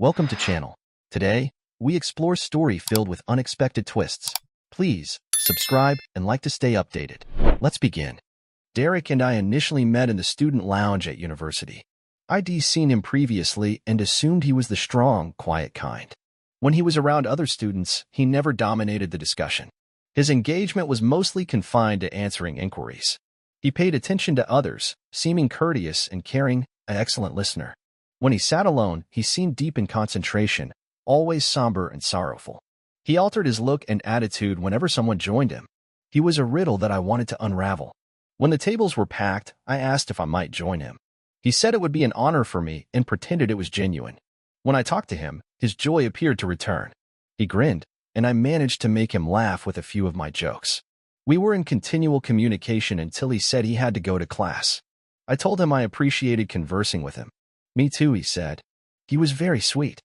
Welcome to channel. Today, we explore story filled with unexpected twists. Please, subscribe and like to stay updated. Let's begin. Derek and I initially met in the student lounge at university. I'd seen him previously and assumed he was the strong, quiet kind. When he was around other students, he never dominated the discussion. His engagement was mostly confined to answering inquiries. He paid attention to others, seeming courteous and caring, an excellent listener. When he sat alone, he seemed deep in concentration, always somber and sorrowful. He altered his look and attitude whenever someone joined him. He was a riddle that I wanted to unravel. When the tables were packed, I asked if I might join him. He said it would be an honor for me and pretended it was genuine. When I talked to him, his joy appeared to return. He grinned, and I managed to make him laugh with a few of my jokes. We were in continual communication until he said he had to go to class. I told him I appreciated conversing with him. Me too, he said. He was very sweet.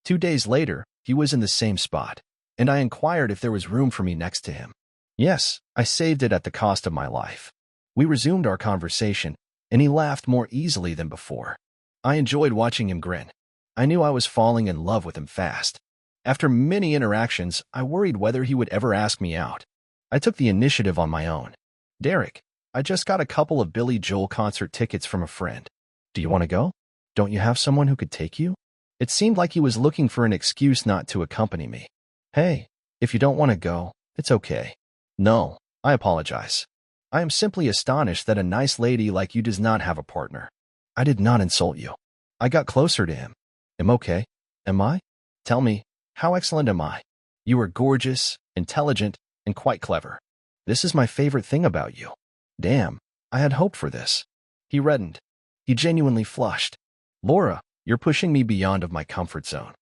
2 days later, he was in the same spot, and I inquired if there was room for me next to him. Yes, I saved it at the cost of my life. We resumed our conversation, and he laughed more easily than before. I enjoyed watching him grin. I knew I was falling in love with him fast. After many interactions, I worried whether he would ever ask me out. I took the initiative on my own. Derek, I just got a couple of Billy Joel concert tickets from a friend. Do you want to go? Don't you have someone who could take you? It seemed like he was looking for an excuse not to accompany me. Hey, if you don't want to go, it's okay. No, I apologize. I am simply astonished that a nice lady like you does not have a partner. I did not insult you. I got closer to him. Am okay? Am I? Tell me, how excellent am I? You are gorgeous, intelligent, and quite clever. This is my favorite thing about you. Damn, I had hoped for this. He reddened. He genuinely flushed. Laura, you're pushing me beyond of my comfort zone.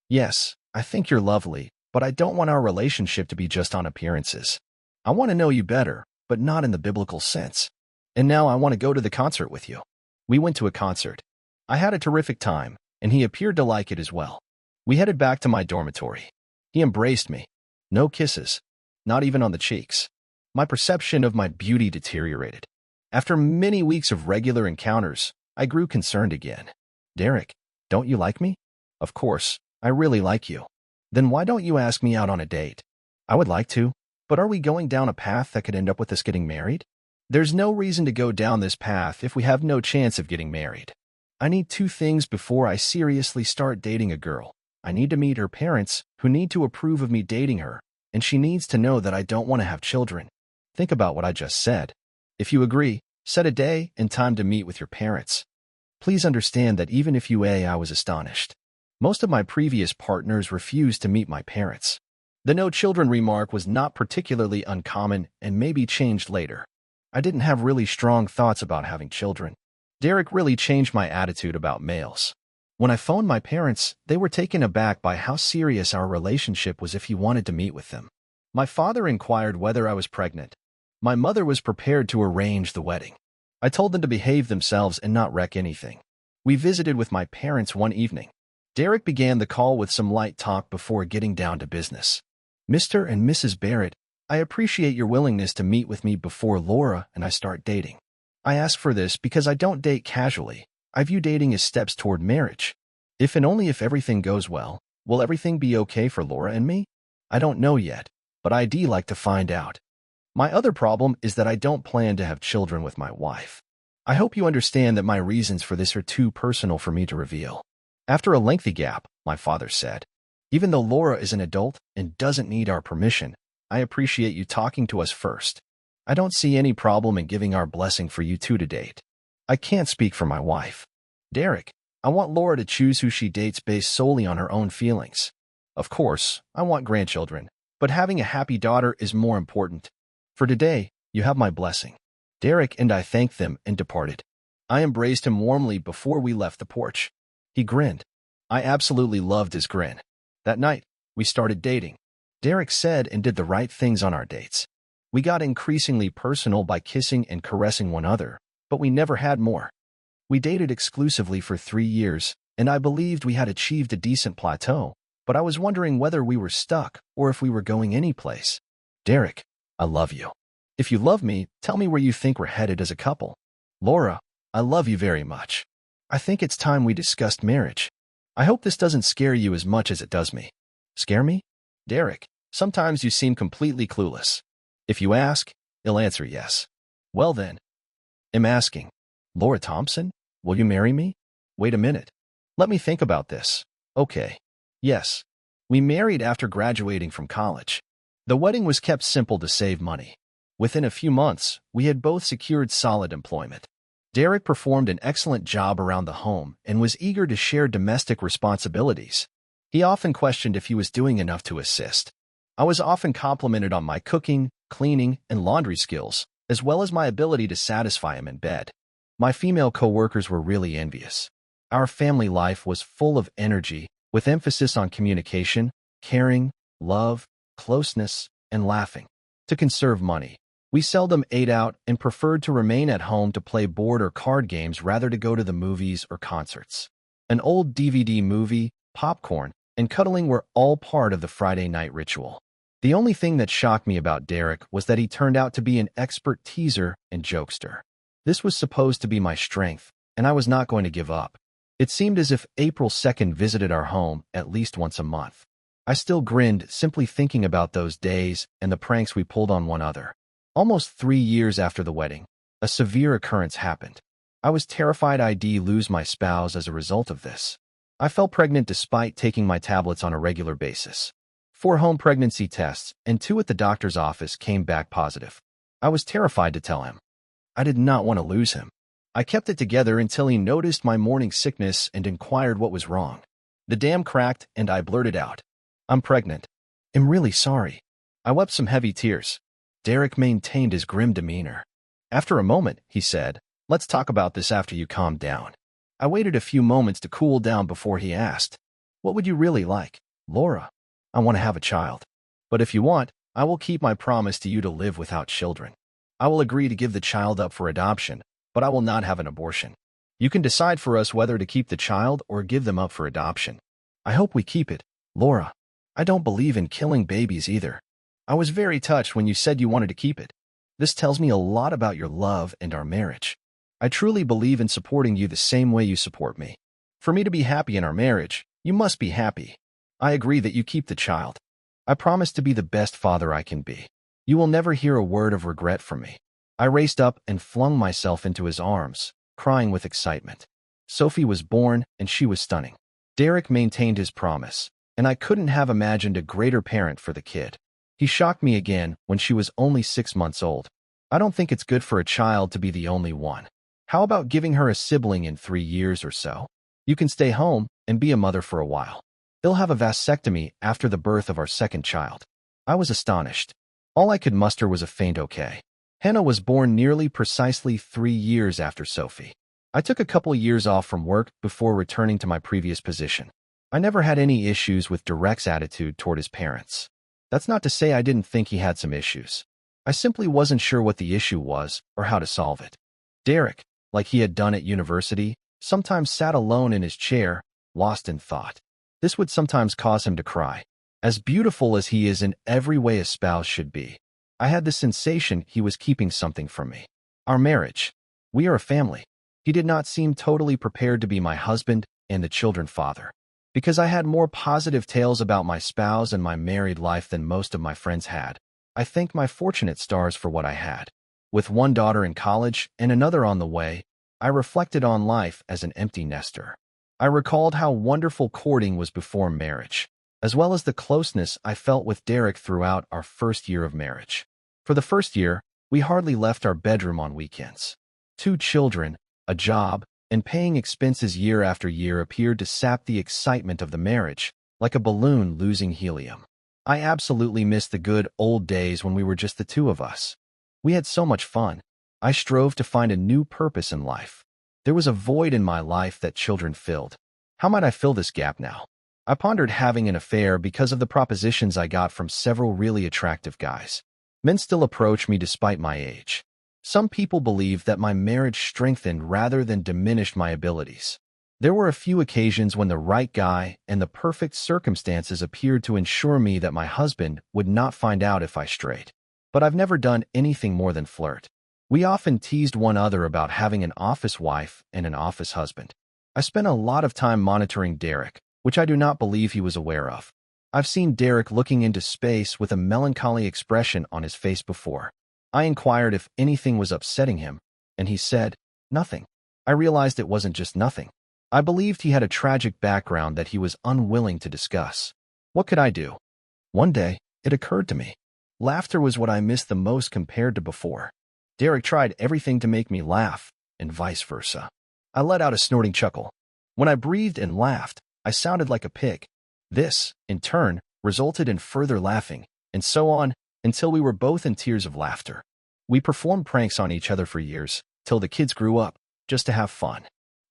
Yes, I think you're lovely, but I don't want our relationship to be just on appearances. I want to know you better, but not in the biblical sense. And now I want to go to the concert with you. We went to a concert. I had a terrific time, and he appeared to like it as well. We headed back to my dormitory. He embraced me. No kisses, not even on the cheeks. My perception of my beauty deteriorated. After many weeks of regular encounters, I grew concerned again. Derek, don't you like me? Of course, I really like you. Then why don't you ask me out on a date? I would like to, but are we going down a path that could end up with us getting married? There's no reason to go down this path if we have no chance of getting married. I need 2 things before I seriously start dating a girl. I need to meet her parents, who need to approve of me dating her, and she needs to know that I don't want to have children. Think about what I just said. If you agree, set a day and time to meet with your parents. Please understand that even if I was astonished. Most of my previous partners refused to meet my parents. The no children remark was not particularly uncommon and maybe changed later. I didn't have really strong thoughts about having children. Derek really changed my attitude about males. When I phoned my parents, they were taken aback by how serious our relationship was if he wanted to meet with them. My father inquired whether I was pregnant. My mother was prepared to arrange the wedding. I told them to behave themselves and not wreck anything. We visited with my parents one evening. Derek began the call with some light talk before getting down to business. Mr. and Mrs. Barrett, I appreciate your willingness to meet with me before Laura and I start dating. I ask for this because I don't date casually. I view dating as steps toward marriage. If and only if everything goes well, will everything be okay for Laura and me? I don't know yet, but I'd like to find out. My other problem is that I don't plan to have children with my wife. I hope you understand that my reasons for this are too personal for me to reveal. After a lengthy gap, my father said, even though Laura is an adult and doesn't need our permission, I appreciate you talking to us first. I don't see any problem in giving our blessing for you two to date. I can't speak for my wife. Derek, I want Laura to choose who she dates based solely on her own feelings. Of course, I want grandchildren, but having a happy daughter is more important. For today, you have my blessing. Derek and I thanked them and departed. I embraced him warmly before we left the porch. He grinned. I absolutely loved his grin. That night, we started dating. Derek said and did the right things on our dates. We got increasingly personal by kissing and caressing one another, but we never had more. We dated exclusively for 3 years, and I believed we had achieved a decent plateau, but I was wondering whether we were stuck or if we were going anyplace. Derek, I love you. If you love me, tell me where you think we're headed as a couple. Laura, I love you very much. I think it's time we discussed marriage. I hope this doesn't scare you as much as it does me. Scare me? Derek, sometimes you seem completely clueless. If you ask, he'll answer yes. Well then, I'm asking. Laura Thompson, will you marry me? Wait a minute. Let me think about this. Okay. Yes. We married after graduating from college. The wedding was kept simple to save money. Within a few months, we had both secured solid employment. Derek performed an excellent job around the home and was eager to share domestic responsibilities. He often questioned if he was doing enough to assist. I was often complimented on my cooking, cleaning, and laundry skills, as well as my ability to satisfy him in bed. My female coworkers were really envious. Our family life was full of energy, with emphasis on communication, caring, love, closeness, and laughing. To conserve money, we seldom ate out and preferred to remain at home to play board or card games rather to go to the movies or concerts. An old DVD movie, popcorn, and cuddling were all part of the Friday night ritual. The only thing that shocked me about Derek was that he turned out to be an expert teaser and jokester. This was supposed to be my strength, and I was not going to give up. It seemed as if April 2nd visited our home at least once a month. I still grinned simply thinking about those days and the pranks we pulled on one another. Almost 3 years after the wedding, a severe occurrence happened. I was terrified I'd lose my spouse as a result of this. I fell pregnant despite taking my tablets on a regular basis. 4 home pregnancy tests and 2 at the doctor's office came back positive. I was terrified to tell him. I did not want to lose him. I kept it together until he noticed my morning sickness and inquired what was wrong. The dam cracked and I blurted out, "I'm pregnant. I'm really sorry." I wept some heavy tears. Derek maintained his grim demeanor. After a moment, he said, "Let's talk about this after you calm down." I waited a few moments to cool down before he asked, "What would you really like, Laura?" "I want to have a child. But if you want, I will keep my promise to you to live without children. I will agree to give the child up for adoption, but I will not have an abortion. You can decide for us whether to keep the child or give them up for adoption." "I hope we keep it, Laura. I don't believe in killing babies either." "I was very touched when you said you wanted to keep it. This tells me a lot about your love and our marriage. I truly believe in supporting you the same way you support me. For me to be happy in our marriage, you must be happy. I agree that you keep the child. I promise to be the best father I can be. You will never hear a word of regret from me." I raced up and flung myself into his arms, crying with excitement. Sophie was born, and she was stunning. Derek maintained his promise, and I couldn't have imagined a greater parent for the kid. He shocked me again when she was only 6 months old. "I don't think it's good for a child to be the only one. How about giving her a sibling in 3 years or so? You can stay home and be a mother for a while. They'll have a vasectomy after the birth of our second child." I was astonished. All I could muster was a faint okay. Hannah was born nearly precisely 3 years after Sophie. I took a couple years off from work before returning to my previous position. I never had any issues with Derek's attitude toward his parents. That's not to say I didn't think he had some issues. I simply wasn't sure what the issue was or how to solve it. Derek, like he had done at university, sometimes sat alone in his chair, lost in thought. This would sometimes cause him to cry. As beautiful as he is in every way a spouse should be, I had the sensation he was keeping something from me. Our marriage. We are a family. He did not seem totally prepared to be my husband and the children's father. Because I had more positive tales about my spouse and my married life than most of my friends had, I thanked my fortunate stars for what I had. With one daughter in college and another on the way, I reflected on life as an empty nester. I recalled how wonderful courting was before marriage, as well as the closeness I felt with Derek throughout our first year of marriage. For the first year, we hardly left our bedroom on weekends. 2 children, a job, and paying expenses year after year appeared to sap the excitement of the marriage, like a balloon losing helium. I absolutely missed the good old days when we were just the 2 of us. We had so much fun. I strove to find a new purpose in life. There was a void in my life that children filled. How might I fill this gap now? I pondered having an affair because of the propositions I got from several really attractive guys. Men still approach me despite my age. Some people believe that my marriage strengthened rather than diminished my abilities. There were a few occasions when the right guy and the perfect circumstances appeared to ensure me that my husband would not find out if I strayed. But I've never done anything more than flirt. We often teased one another about having an office wife and an office husband. I spent a lot of time monitoring Derek, which I do not believe he was aware of. I've seen Derek looking into space with a melancholy expression on his face before. I inquired if anything was upsetting him, and he said, "Nothing." I realized it wasn't just nothing. I believed he had a tragic background that he was unwilling to discuss. What could I do? One day, it occurred to me. Laughter was what I missed the most compared to before. Derek tried everything to make me laugh, and vice versa. I let out a snorting chuckle. When I breathed and laughed, I sounded like a pig. This, in turn, resulted in further laughing, and so on, until we were both in tears of laughter. We performed pranks on each other for years, till the kids grew up, just to have fun.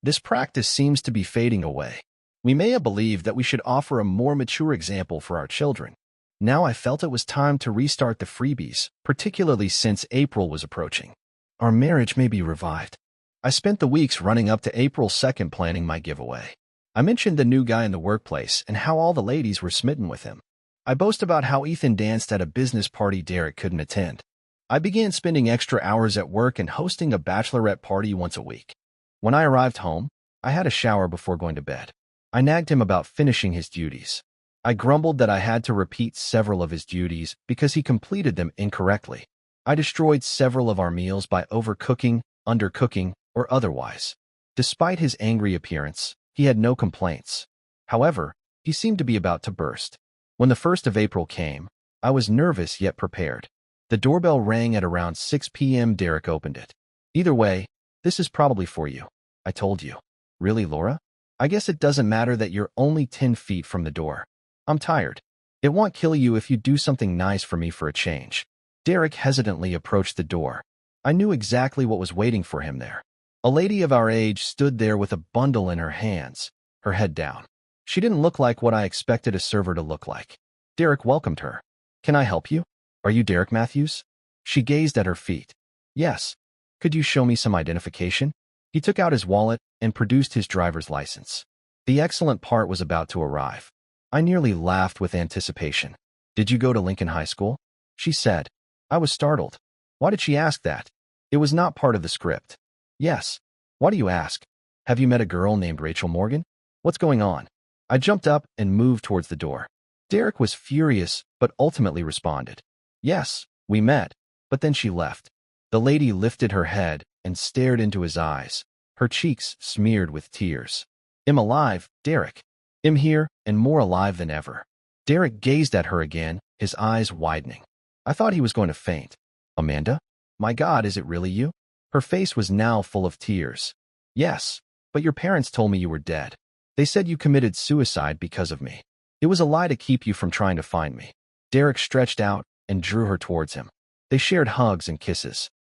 This practice seems to be fading away. We may have believed that we should offer a more mature example for our children. Now I felt it was time to restart the freebies, particularly since April was approaching. Our marriage may be revived. I spent the weeks running up to April 2nd planning my giveaway. I mentioned the new guy in the workplace and how all the ladies were smitten with him. I boast about how Ethan danced at a business party Derek couldn't attend. I began spending extra hours at work and hosting a bachelorette party once a week. When I arrived home, I had a shower before going to bed. I nagged him about finishing his duties. I grumbled that I had to repeat several of his duties because he completed them incorrectly. I destroyed several of our meals by overcooking, undercooking, or otherwise. Despite his angry appearance, he had no complaints. However, he seemed to be about to burst. When the 1st of April came, I was nervous yet prepared. The doorbell rang at around 6 p.m. Derek opened it. "Either way, this is probably for you," I told you. "Really, Laura? I guess it doesn't matter that you're only 10 feet from the door. I'm tired. It won't kill you if you do something nice for me for a change." Derek hesitantly approached the door. I knew exactly what was waiting for him there. A lady of our age stood there with a bundle in her hands, her head down. She didn't look like what I expected a server to look like. Derek welcomed her. "Can I help you? Are you Derek Matthews?" She gazed at her feet. "Yes. Could you show me some identification?" He took out his wallet and produced his driver's license. The excellent part was about to arrive. I nearly laughed with anticipation. "Did you go to Lincoln High School?" she said. I was startled. Why did she ask that? It was not part of the script. "Yes. Why do you ask? Have you met a girl named Rachel Morgan? What's going on?" I jumped up and moved towards the door. Derek was furious, but ultimately responded, "Yes, we met," but then she left. The lady lifted her head and stared into his eyes, her cheeks smeared with tears. "I'm alive, Derek. I'm here and more alive than ever." Derek gazed at her again, his eyes widening. I thought he was going to faint. "Amanda? My God, is it really you?" Her face was now full of tears. "Yes, but your parents told me you were dead. They said you committed suicide because of me. It was a lie to keep you from trying to find me." Derek stretched out and drew her towards him. They shared hugs and kisses.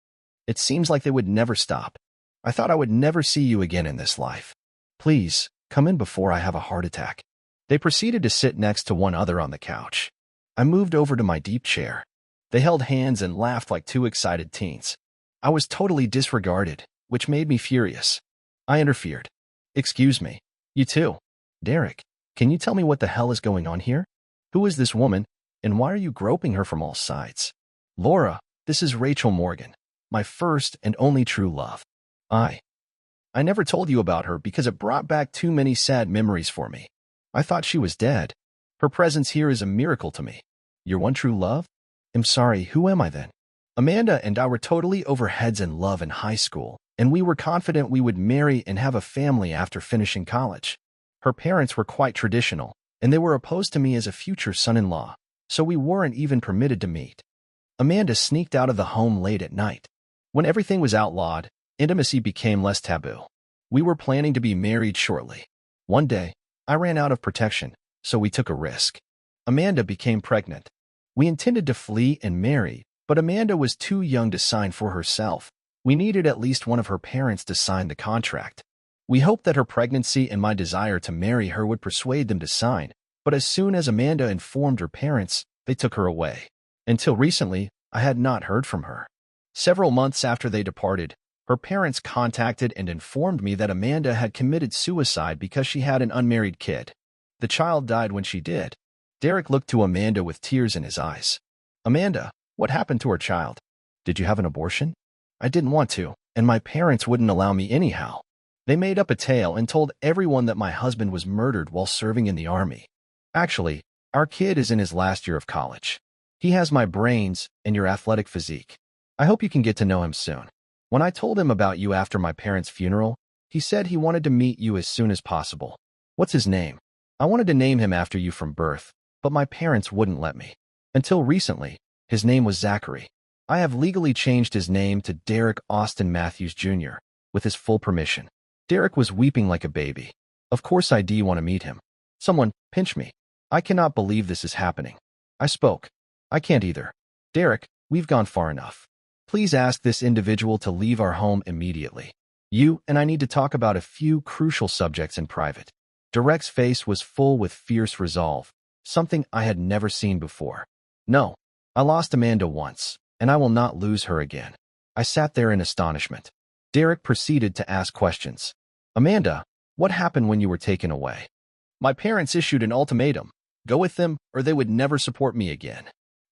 "It seems like they would never stop. I thought I would never see you again in this life. Please, come in before I have a heart attack." They proceeded to sit next to one another on the couch. I moved over to my deep chair. They held hands and laughed like two excited teens. I was totally disregarded, which made me furious. I interfered. "Excuse me. You too. Derek, can you tell me what the hell is going on here? Who is this woman, and why are you groping her from all sides?" "Laura, this is Rachel Morgan, my first and only true love. I never told you about her because it brought back too many sad memories for me. I thought she was dead. Her presence here is a miracle to me. Your one true love? I'm sorry, who am I then?" Amanda and I were totally over heads in love in high school, and we were confident we would marry and have a family after finishing college. Her parents were quite traditional, and they were opposed to me as a future son-in-law, so we weren't even permitted to meet. Amanda sneaked out of the home late at night. When everything was outlawed, intimacy became less taboo. We were planning to be married shortly. One day, I ran out of protection, so we took a risk. Amanda became pregnant. We intended to flee and marry, but Amanda was too young to sign for herself. We needed at least one of her parents to sign the contract. We hoped that her pregnancy and my desire to marry her would persuade them to sign, but as soon as Amanda informed her parents, they took her away. Until recently, I had not heard from her. Several months after they departed, her parents contacted and informed me that Amanda had committed suicide because she had an unmarried kid. The child died when she did. Derek looked to Amanda with tears in his eyes. "Amanda, what happened to our child? Did you have an abortion?" "I didn't want to, and my parents wouldn't allow me anyhow. They made up a tale and told everyone that my husband was murdered while serving in the army. Actually, our kid is in his last year of college. He has my brains and your athletic physique. I hope you can get to know him soon. When I told him about you after my parents' funeral, he said he wanted to meet you as soon as possible. What's his name? I wanted to name him after you from birth, but my parents wouldn't let me. Until recently, his name was Zachary. I have legally changed his name to Derek Austin Matthews Jr., with his full permission. Derek was weeping like a baby. Of course I do want to meet him. Someone, pinch me. I cannot believe this is happening. I spoke. I can't either. Derek, we've gone far enough. Please ask this individual to leave our home immediately. You and I need to talk about a few crucial subjects in private. Derek's face was full with fierce resolve, something I had never seen before. No, I lost Amanda once, and I will not lose her again. I sat there in astonishment. Derek proceeded to ask questions. Amanda, what happened when you were taken away? My parents issued an ultimatum. Go with them, or they would never support me again.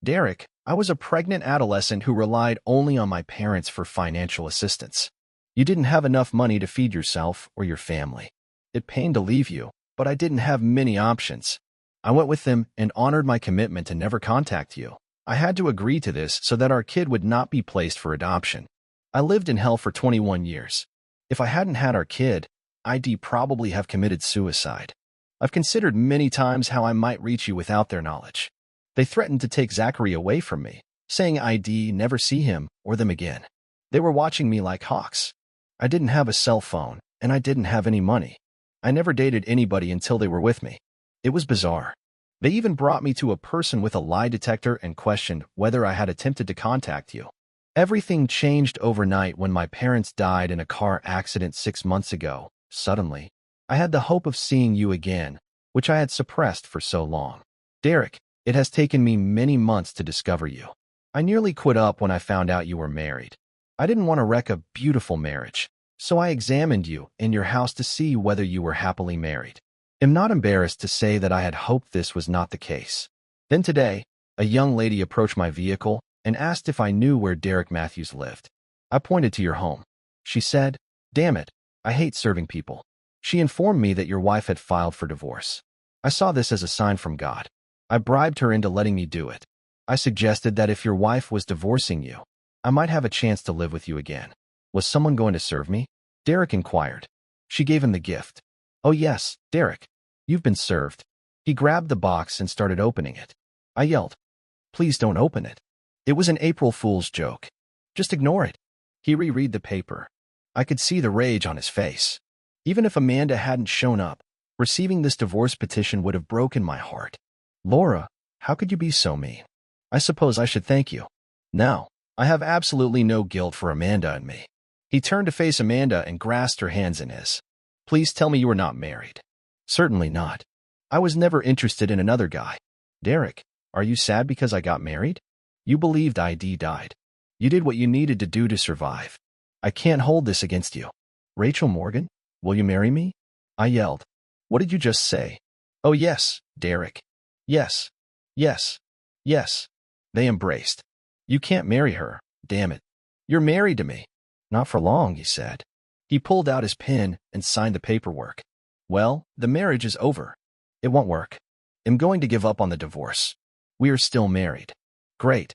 Derek, I was a pregnant adolescent who relied only on my parents for financial assistance. You didn't have enough money to feed yourself or your family. It pained to leave you, but I didn't have many options. I went with them and honored my commitment to never contact you. I had to agree to this so that our kid would not be placed for adoption. I lived in hell for 21 years. If I hadn't had our kid, I'd probably have committed suicide. I've considered many times how I might reach you without their knowledge. They threatened to take Zachary away from me, saying I'd never see him or them again. They were watching me like hawks. I didn't have a cell phone, and I didn't have any money. I never dated anybody until they were with me. It was bizarre. They even brought me to a person with a lie detector and questioned whether I had attempted to contact you. Everything changed overnight when my parents died in a car accident 6 months ago. Suddenly, I had the hope of seeing you again, which I had suppressed for so long. Derek, it has taken me many months to discover you. I nearly quit up when I found out you were married. I didn't want to wreck a beautiful marriage, so I examined you and your house to see whether you were happily married. I'm not embarrassed to say that I had hoped this was not the case. Then today, a young lady approached my vehicle and asked if I knew where Derek Matthews lived. I pointed to your home. She said, "Damn it, I hate serving people." She informed me that your wife had filed for divorce. I saw this as a sign from God. I bribed her into letting me do it. I suggested that if your wife was divorcing you, I might have a chance to live with you again. Was someone going to serve me? Derek inquired. She gave him the gift. Oh yes, Derek, you've been served. He grabbed the box and started opening it. I yelled, "Please don't open it." It was an April Fool's joke. Just ignore it. He reread the paper. I could see the rage on his face. Even if Amanda hadn't shown up, receiving this divorce petition would have broken my heart. Laura, how could you be so mean? I suppose I should thank you. Now, I have absolutely no guilt for Amanda and me. He turned to face Amanda and grasped her hands in his. Please tell me you are not married. Certainly not. I was never interested in another guy. Derek, are you sad because I got married? You believed ID died. You did what you needed to do to survive. I can't hold this against you. Rachel Morgan, will you marry me? I yelled. What did you just say? Oh yes, Derek. Yes. Yes. Yes. They embraced. You can't marry her, damn it. You're married to me. Not for long, he said. He pulled out his pen and signed the paperwork. Well, the marriage is over. It won't work. I'm going to give up on the divorce. We are still married. Great.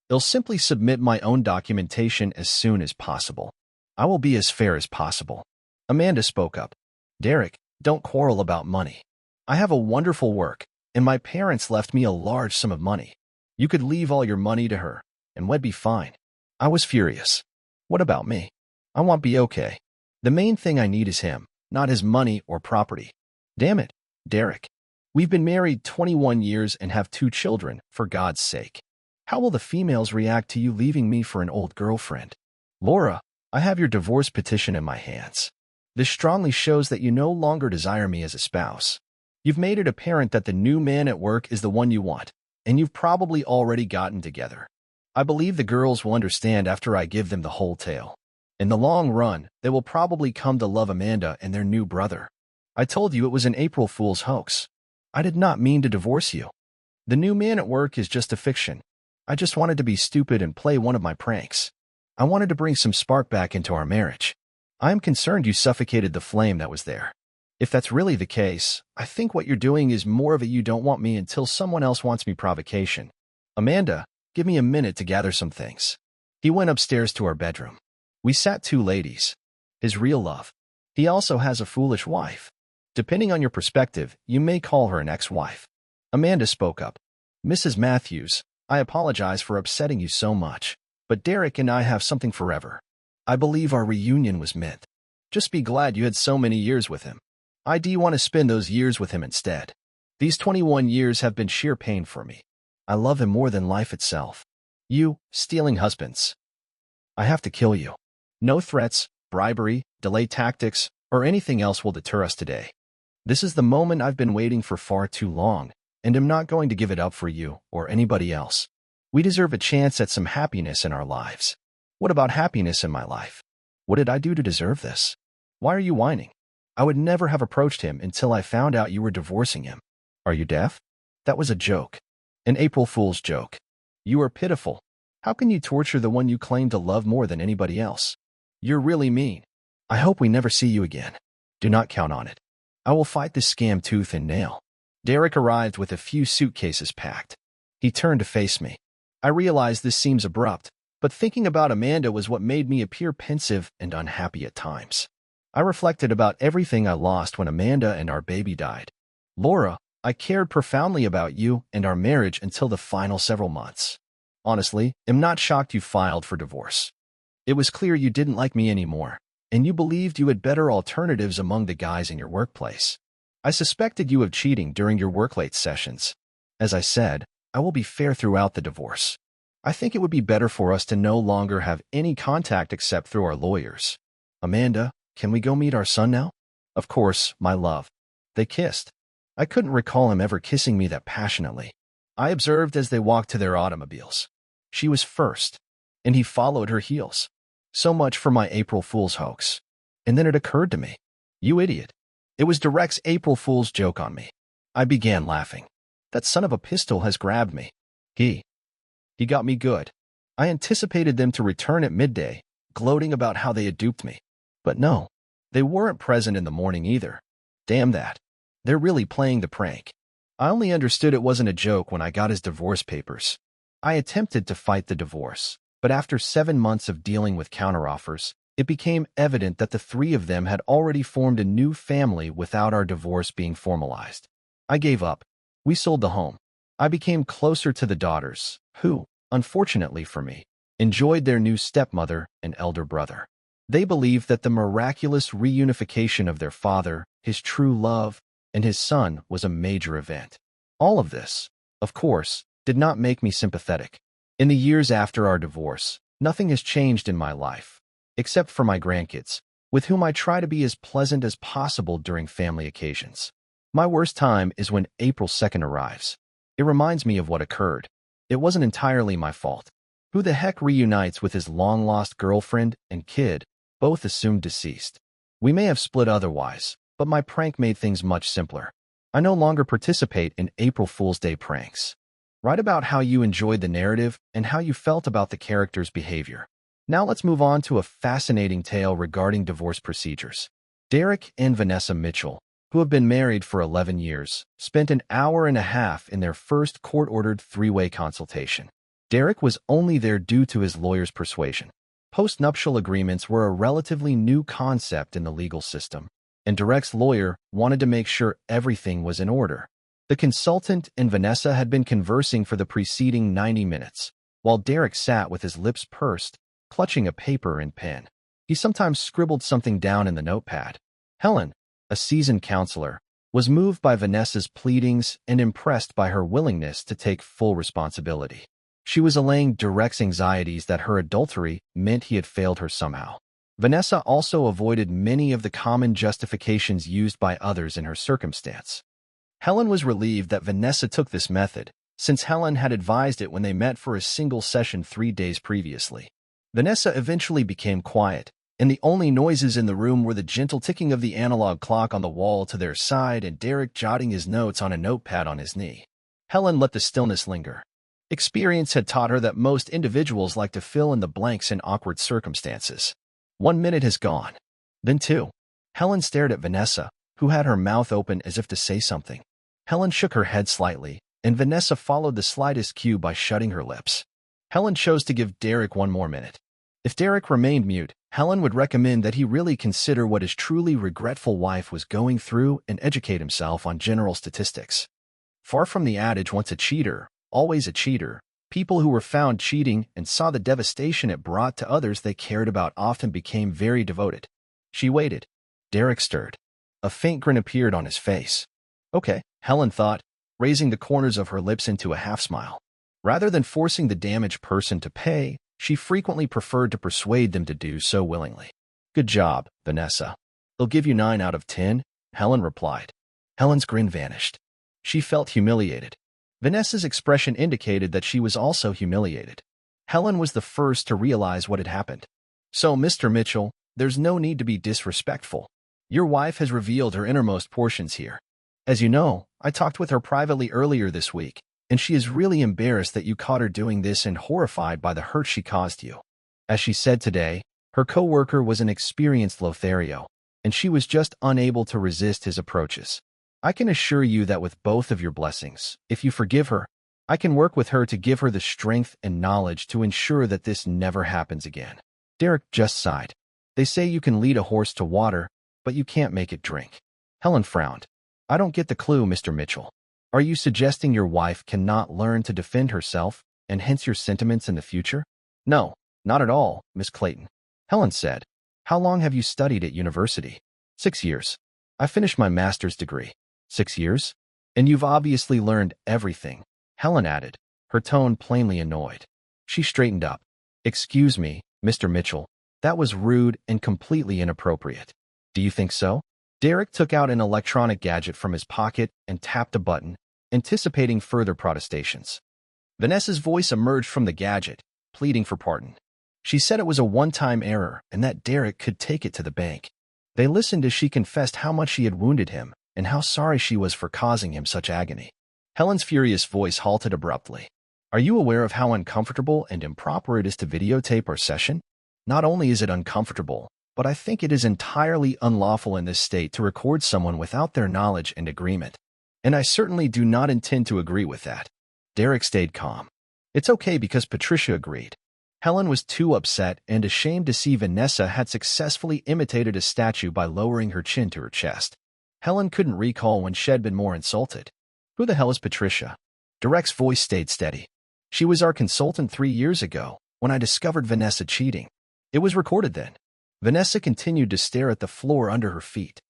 I'll simply submit my own documentation as soon as possible. I will be as fair as possible. Amanda spoke up. Derek, don't quarrel about money. I have a wonderful work, and my parents left me a large sum of money. You could leave all your money to her, and we'd be fine. I was furious. What about me? I want be okay. The main thing I need is him, not his money or property. Damn it, Derek. We've been married 21 years and have 2 children, for God's sake. How will the females react to you leaving me for an old girlfriend? Laura, I have your divorce petition in my hands. This strongly shows that you no longer desire me as a spouse. You've made it apparent that the new man at work is the one you want, and you've probably already gotten together. I believe the girls will understand after I give them the whole tale. In the long run, they will probably come to love Amanda and their new brother. I told you it was an April Fool's hoax. I did not mean to divorce you. The new man at work is just a fiction. I just wanted to be stupid and play one of my pranks. I wanted to bring some spark back into our marriage. I am concerned you suffocated the flame that was there. If that's really the case, I think what you're doing is more of a you don't want me until someone else wants me provocation. Amanda, give me a minute to gather some things. He went upstairs to our bedroom. We sat two ladies. His real love. He also has a foolish wife. Depending on your perspective, you may call her an ex-wife. Amanda spoke up. Mrs. Matthews, I apologize for upsetting you so much, but Derek and I have something forever. I believe our reunion was meant. Just be glad you had so many years with him. Do you want to spend those years with him instead? These 21 years have been sheer pain for me. I love him more than life itself. You, stealing husbands. I have to kill you. No threats, bribery, delay tactics, or anything else will deter us today. This is the moment I've been waiting for far too long, and am not going to give it up for you or anybody else. We deserve a chance at some happiness in our lives. What about happiness in my life? What did I do to deserve this? Why are you whining? I would never have approached him until I found out you were divorcing him. Are you deaf? That was a joke. An April Fool's joke. You are pitiful. How can you torture the one you claim to love more than anybody else? You're really mean. I hope we never see you again. Do not count on it. I will fight this scam tooth and nail. Derek arrived with a few suitcases packed. He turned to face me. I realized this seems abrupt, but thinking about Amanda was what made me appear pensive and unhappy at times. I reflected about everything I lost when Amanda and our baby died. Laura, I cared profoundly about you and our marriage until the final several months. Honestly, I'm not shocked you filed for divorce. It was clear you didn't like me anymore, and you believed you had better alternatives among the guys in your workplace. I suspected you of cheating during your work-late sessions. As I said, I will be fair throughout the divorce. I think it would be better for us to no longer have any contact except through our lawyers. Amanda, can we go meet our son now? Of course, my love. They kissed. I couldn't recall him ever kissing me that passionately. I observed as they walked to their automobiles. She was first, and he followed her heels. So much for my April Fool's hoax. And then it occurred to me. You idiot. It was Derek's April Fool's joke on me. I began laughing. That son of a pistol has grabbed me. He got me good. I anticipated them to return at midday, gloating about how they had duped me. But no, they weren't present in the morning either. Damn that. They're really playing the prank. I only understood it wasn't a joke when I got his divorce papers. I attempted to fight the divorce, but after 7 months of dealing with counteroffers, it became evident that the three of them had already formed a new family without our divorce being formalized. I gave up. We sold the home. I became closer to the daughters, who, unfortunately for me, enjoyed their new stepmother and elder brother. They believed that the miraculous reunification of their father, his true love, and his son was a major event. All of this, of course, did not make me sympathetic. In the years after our divorce, nothing has changed in my life, except for my grandkids, with whom I try to be as pleasant as possible during family occasions. My worst time is when April 2nd arrives. It reminds me of what occurred. It wasn't entirely my fault. Who the heck reunites with his long-lost girlfriend and kid, both assumed deceased? We may have split otherwise, but my prank made things much simpler. I no longer participate in April Fool's Day pranks. Write about how you enjoyed the narrative and how you felt about the character's behavior. Now let's move on to a fascinating tale regarding divorce procedures. Derek and Vanessa Mitchell, who have been married for 11 years, spent an hour and a half in their first court-ordered three-way consultation. Derek was only there due to his lawyer's persuasion. Post-nuptial agreements were a relatively new concept in the legal system, and Derek's lawyer wanted to make sure everything was in order. The consultant and Vanessa had been conversing for the preceding 90 minutes, while Derek sat with his lips pursed, clutching a paper and pen. He sometimes scribbled something down in the notepad. Helen, a seasoned counselor, was moved by Vanessa's pleadings and impressed by her willingness to take full responsibility. She was allaying Derek's anxieties that her adultery meant he had failed her somehow. Vanessa also avoided many of the common justifications used by others in her circumstance. Helen was relieved that Vanessa took this method, since Helen had advised it when they met for a single session 3 days previously. Vanessa eventually became quiet, and the only noises in the room were the gentle ticking of the analog clock on the wall to their side and Derek jotting his notes on a notepad on his knee. Helen let the stillness linger. Experience had taught her that most individuals like to fill in the blanks in awkward circumstances. 1 minute has gone. Then two. Helen stared at Vanessa, who had her mouth open as if to say something. Helen shook her head slightly, and Vanessa followed the slightest cue by shutting her lips. Helen chose to give Derek one more minute. If Derek remained mute, Helen would recommend that he really consider what his truly regretful wife was going through and educate himself on general statistics. Far from the adage once a cheater, always a cheater, people who were found cheating and saw the devastation it brought to others they cared about often became very devoted. She waited. Derek stirred. A faint grin appeared on his face. Okay, Helen thought, raising the corners of her lips into a half-smile. Rather than forcing the damaged person to pay, she frequently preferred to persuade them to do so willingly. Good job, Vanessa. They'll give you 9 out of 10, Helen replied. Helen's grin vanished. She felt humiliated. Vanessa's expression indicated that she was also humiliated. Helen was the first to realize what had happened. So, Mr. Mitchell, there's no need to be disrespectful. Your wife has revealed her innermost portions here. As you know, I talked with her privately earlier this week, and she is really embarrassed that you caught her doing this and horrified by the hurt she caused you. As she said today, her co-worker was an experienced Lothario, and she was just unable to resist his approaches. I can assure you that with both of your blessings, if you forgive her, I can work with her to give her the strength and knowledge to ensure that this never happens again. Derek just sighed. They say you can lead a horse to water, but you can't make it drink. Helen frowned. I don't get the clue, Mr. Mitchell. Are you suggesting your wife cannot learn to defend herself, and hence your sentiments in the future? No, not at all, Miss Clayton. Helen said. How long have you studied at university? 6 years. I finished my master's degree. 6 years? And you've obviously learned everything, Helen added, her tone plainly annoyed. She straightened up. Excuse me, Mr. Mitchell. That was rude and completely inappropriate. Do you think so? Derek took out an electronic gadget from his pocket and tapped a button, anticipating further protestations. Vanessa's voice emerged from the gadget, pleading for pardon. She said it was a one-time error and that Derek could take it to the bank. They listened as she confessed how much she had wounded him and how sorry she was for causing him such agony. Helen's furious voice halted abruptly. Are you aware of how uncomfortable and improper it is to videotape our session? Not only is it uncomfortable, but I think it is entirely unlawful in this state to record someone without their knowledge and agreement. And I certainly do not intend to agree with that. Derek stayed calm. It's okay because Patricia agreed. Helen was too upset and ashamed to see Vanessa had successfully imitated a statue by lowering her chin to her chest. Helen couldn't recall when she'd been more insulted. Who the hell is Patricia? Derek's voice stayed steady. She was our consultant 3 years ago, when I discovered Vanessa cheating. It was recorded then. Vanessa continued to stare at the floor under her feet.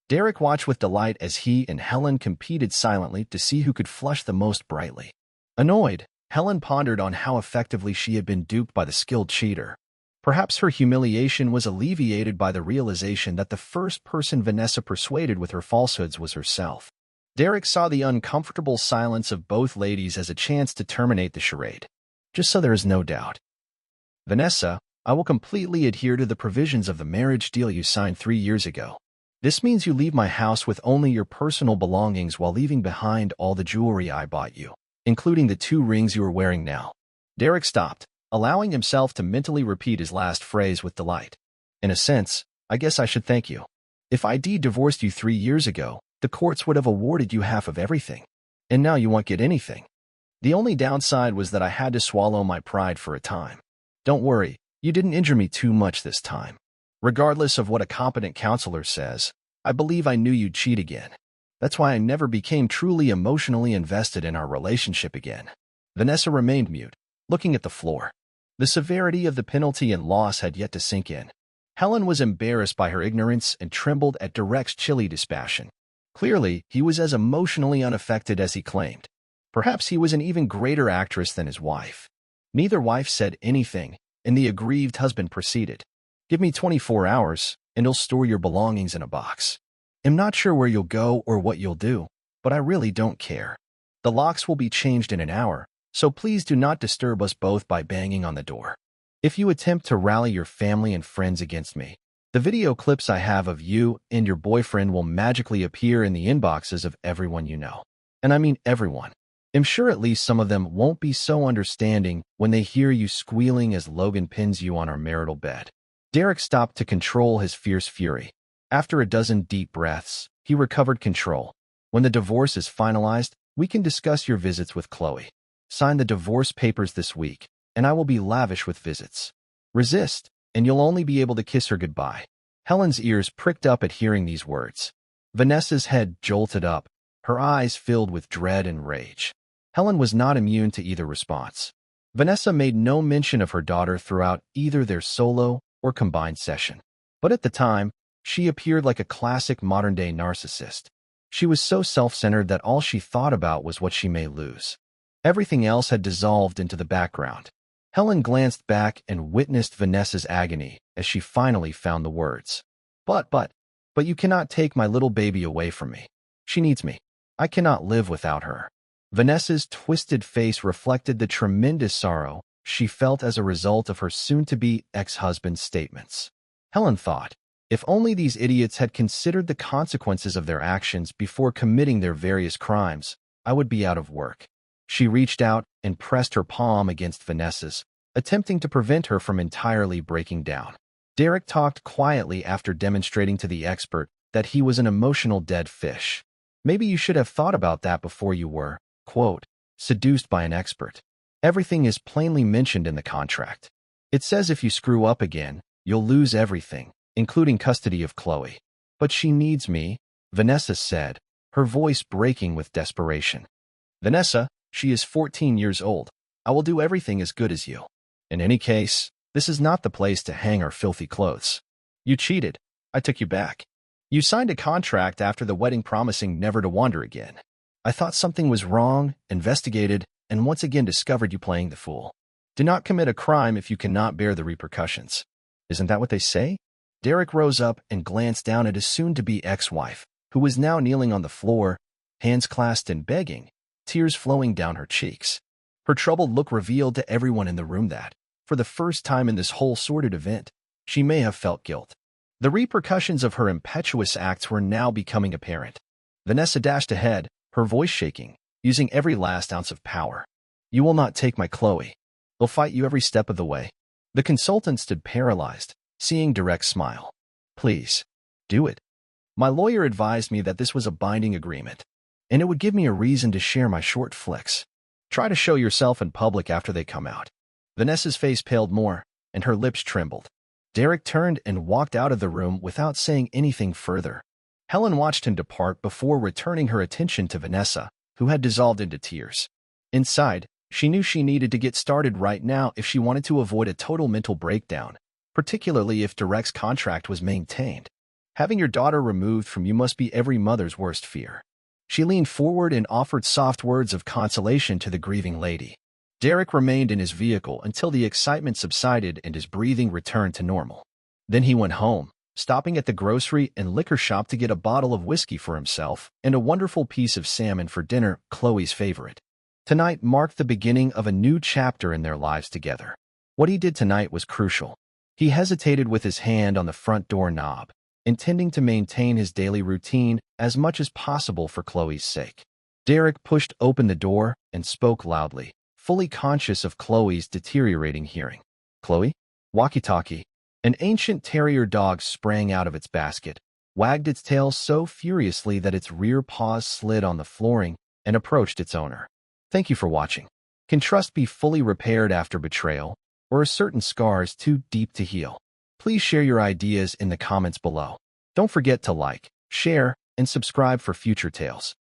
Derek watched with delight as he and Helen competed silently to see who could flush the most brightly. Annoyed, Helen pondered on how effectively she had been duped by the skilled cheater. Perhaps her humiliation was alleviated by the realization that the first person Vanessa persuaded with her falsehoods was herself. Derek saw the uncomfortable silence of both ladies as a chance to terminate the charade. Just so there is no doubt. Vanessa, I will completely adhere to the provisions of the marriage deal you signed 3 years ago. This means you leave my house with only your personal belongings while leaving behind all the jewelry I bought you, including the 2 rings you are wearing now. Derek stopped, allowing himself to mentally repeat his last phrase with delight. In a sense, I guess I should thank you. If I divorced you 3 years ago, the courts would have awarded you half of everything. And now you won't get anything. The only downside was that I had to swallow my pride for a time. Don't worry, you didn't injure me too much this time. Regardless of what a competent counselor says, I believe I knew you'd cheat again. That's why I never became truly emotionally invested in our relationship again. Vanessa remained mute, looking at the floor. The severity of the penalty and loss had yet to sink in. Helen was embarrassed by her ignorance and trembled at Derek's chilly dispassion. Clearly, he was as emotionally unaffected as he claimed. Perhaps he was an even greater actress than his wife. Neither wife said anything, and the aggrieved husband proceeded. Give me 24 hours, and I'll store your belongings in a box. I'm not sure where you'll go or what you'll do, but I really don't care. The locks will be changed in an hour, so please do not disturb us both by banging on the door. If you attempt to rally your family and friends against me, the video clips I have of you and your boyfriend will magically appear in the inboxes of everyone you know. And I mean everyone. I'm sure at least some of them won't be so understanding when they hear you squealing as Logan pins you on our marital bed. Derek stopped to control his fierce fury. After a dozen deep breaths, he recovered control. When the divorce is finalized, we can discuss your visits with Chloe. Sign the divorce papers this week, and I will be lavish with visits. Resist, and you'll only be able to kiss her goodbye. Helen's ears pricked up at hearing these words. Vanessa's head jolted up, her eyes filled with dread and rage. Helen was not immune to either response. Vanessa made no mention of her daughter throughout either their solo or combined session. But at the time, she appeared like a classic modern-day narcissist. She was so self-centered that all she thought about was what she may lose. Everything else had dissolved into the background. Helen glanced back and witnessed Vanessa's agony as she finally found the words. But you cannot take my little baby away from me. She needs me. I cannot live without her. Vanessa's twisted face reflected the tremendous sorrow she felt as a result of her soon-to-be ex-husband's statements. Helen thought, if only these idiots had considered the consequences of their actions before committing their various crimes, I would be out of work. She reached out and pressed her palm against Vanessa's, attempting to prevent her from entirely breaking down. Derek talked quietly after demonstrating to the expert that he was an emotional dead fish. Maybe you should have thought about that before you were, quote, seduced by an expert. Everything is plainly mentioned in the contract. It says if you screw up again, you'll lose everything, including custody of Chloe. But she needs me, Vanessa said, her voice breaking with desperation. Vanessa, she is 14 years old. I will do everything as good as you. In any case, this is not the place to hang our filthy clothes. You cheated. I took you back. You signed a contract after the wedding promising never to wander again. I thought something was wrong, investigated, and once again discovered you playing the fool. Do not commit a crime if you cannot bear the repercussions. Isn't that what they say? Derek rose up and glanced down at his soon-to-be ex-wife, who was now kneeling on the floor, hands clasped and begging, tears flowing down her cheeks. Her troubled look revealed to everyone in the room that, for the first time in this whole sordid event, she may have felt guilt. The repercussions of her impetuous acts were now becoming apparent. Vanessa dashed ahead, her voice shaking, using every last ounce of power. You will not take my Chloe. They'll fight you every step of the way. The consultant stood paralyzed, seeing Derek's smile. Please, do it. My lawyer advised me that this was a binding agreement, and it would give me a reason to share my short flicks. Try to show yourself in public after they come out. Vanessa's face paled more, and her lips trembled. Derek turned and walked out of the room without saying anything further. Helen watched him depart before returning her attention to Vanessa, who had dissolved into tears. Inside, she knew she needed to get started right now if she wanted to avoid a total mental breakdown, particularly if Derek's contract was maintained. Having your daughter removed from you must be every mother's worst fear. She leaned forward and offered soft words of consolation to the grieving lady. Derek remained in his vehicle until the excitement subsided and his breathing returned to normal. Then he went home, stopping at the grocery and liquor shop to get a bottle of whiskey for himself and a wonderful piece of salmon for dinner, Chloe's favorite. Tonight marked the beginning of a new chapter in their lives together. What he did tonight was crucial. He hesitated with his hand on the front door knob, intending to maintain his daily routine as much as possible for Chloe's sake. Derek pushed open the door and spoke loudly, fully conscious of Chloe's deteriorating hearing. Chloe? Walkie-talkie. An ancient terrier dog sprang out of its basket, wagged its tail so furiously that its rear paws slid on the flooring, and approached its owner. Thank you for watching. Can trust be fully repaired after betrayal, or are certain scars too deep to heal? Please share your ideas in the comments below. Don't forget to like, share, and subscribe for future tales.